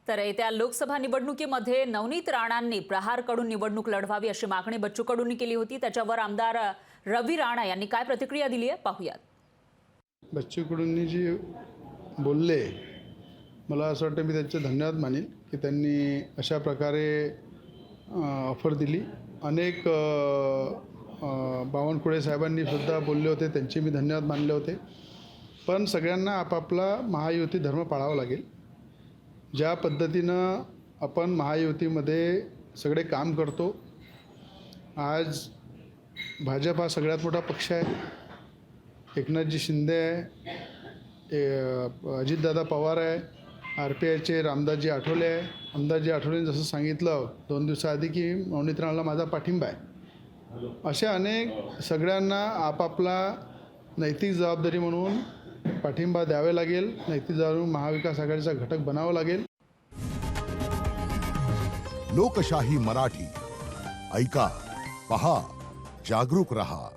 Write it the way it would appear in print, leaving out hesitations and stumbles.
तर येत्या लोकसभा निवडणुकीमध्ये नवनीत राणांनी प्रहारकडून निवडणूक लढवावी अशी मागणी बच्चू कडूंनी केली होती। त्याच्यावर आमदार रवी राणा यांनी काय प्रतिक्रिया दिली आहे पाहूयात। बच्चू कडूंनी जी बोलले, मला असं वाटतं मी त्यांचे धन्यवाद मानेल की त्यांनी अशा प्रकारे ऑफर दिली। अनेक बावनकुळे साहेबांनी सुद्धा बोलले होते, त्यांचे मी धन्यवाद मानले होते। पण सगळ्यांना आपापला महायुती धर्म पाळावा लागेल। ज्या पद्धतीनं आपण महायुतीमध्ये सगळे काम करतो, आज भाजप हा सगळ्यात मोठा पक्ष आहे। एकनाथजी शिंदे आहे, अजितदादा पवार आहे, RPIचे रामदासजी आठवले आहे। रामदासजी आठवलेंनी जसं सांगितलं 2 दिवसाआधी की नवनीत राणाला माझा पाठिंबा आहे। अशा अनेक सगळ्यांना आपापला नैतिक जबाबदारी म्हणून पाठिंबा द्यावे लागेल। नैतिक जबाबदारी महाविकास आघाडीचा घटक बनावा लागेल। लोकशाही मराठी ऐका, पहा, जागरूक रहा।